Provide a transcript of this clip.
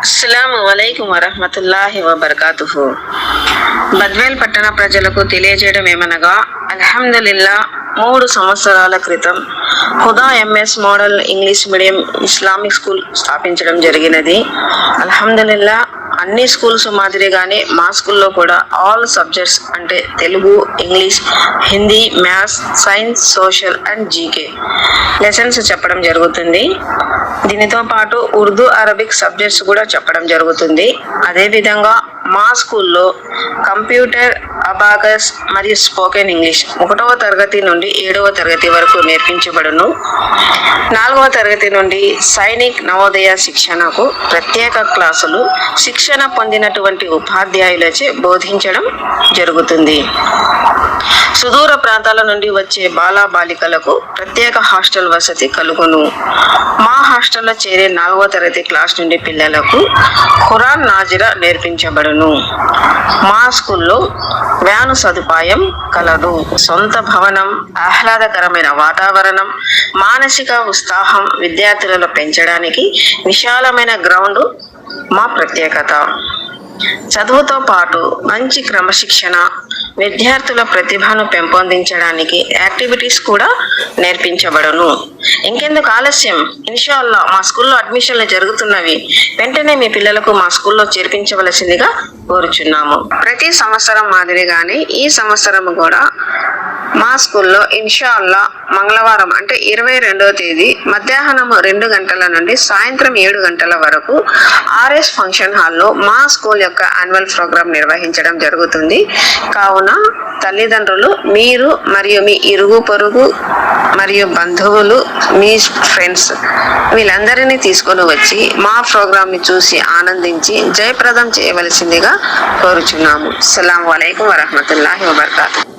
అస్సలాముఅలైకుం వరహ్మతుల్లాహి వబర్కాతుహు. బద్వేల్ పట్టణ ప్రజలకు తెలియజేయడం ఏమనగా, అల్హమ్దులిల్లా 3 సంవత్సరాల క్రితం Huda MS model English medium Islamic school స్థాపించడం జరిగినది. అల్హమ్దులిల్లా అన్ని స్కూల్స్ మాదిరిగానే మా స్కూల్లో కూడా ఆల్ సబ్జెక్ట్స్ అంటే Telugu, English, Hindi, maths, science, social and GK lessons చెప్పడం జరుగుతుంది. దీనితో పాటు ఉర్దూ, అరబిక్ సబ్జెక్ట్స్ కూడా చెప్పడం జరుగుతుంది. అదేవిధంగా మా స్కూల్లో కంప్యూటర్, అబాకస్ మరియు స్పోకెన్ ఇంగ్లీష్ 1వ తరగతి నుండి 7వ తరగతి వరకు నేర్పించబడును. 4వ తరగతి నుండి సైనిక్ నవోదయ శిక్షణకు ప్రత్యేక క్లాసులు శిక్షణ పొందినటువంటి ఉపాధ్యాయులచే బోధించడం జరుగుతుంది. సుదూర ప్రాంతాల నుండి వచ్చే బాలికలకు ప్రత్యేక హాస్టల్ వసతి కలుగును. మా హాస్టల్లో చేరే 4వ తరగతి క్లాస్ నుండి పిల్లలకు ఖురాన్ నాజిరా నేర్పించబడును. మా స్కూల్లో వ్యాను సదుపాయం కలదు. సొంత భవనం, ఆహ్లాదకరమైన వాతావరణం, మానసిక ఉత్సాహం విద్యార్థులలో పెంచడానికి విశాలమైన గ్రౌండ్ మా ప్రత్యేకత. చదువుతో పాటు మంచి క్రమశిక్షణ, విద్యార్థుల ప్రతిభను పెంపొందించడానికి యాక్టివిటీస్ కూడా నేర్పించబడును. ఇంకెందుకు ఆలస్యం, ఇన్షాల్లా మా స్కూల్లో అడ్మిషన్లు జరుగుతున్నవి. వెంటనే మీ పిల్లలకు మా స్కూల్లో చేర్పించవలసిందిగా కోరుచున్నాము. ప్రతి సంవత్సరం మాదిరిగానే ఈ సంవత్సరం కూడా మా స్కూల్లో ఇన్షాల్లా మంగళవారం అంటే 22వ తేదీ మధ్యాహ్నం 2 గంటల నుండి సాయంత్రం 7 గంటల వరకు ఆర్ఎస్ ఫంక్షన్ హాల్లో మా స్కూల్ యొక్క యాన్యువల్ ప్రోగ్రాం నిర్వహించడం జరుగుతుంది. కావున తల్లిదండ్రులు, మీరు మరియు మీ ఇరుగు పొరుగు మరియు బంధువులు, మీ ఫ్రెండ్స్ వీళ్ళందరినీ తీసుకొని వచ్చి మా ప్రోగ్రామ్ ని చూసి ఆనందించి జయప్రదం చేయవలసిందిగా కోరుచున్నాము. అస్సలాము అలైకుం వరహ్మతుల్లాహి వబర్కాతుహు.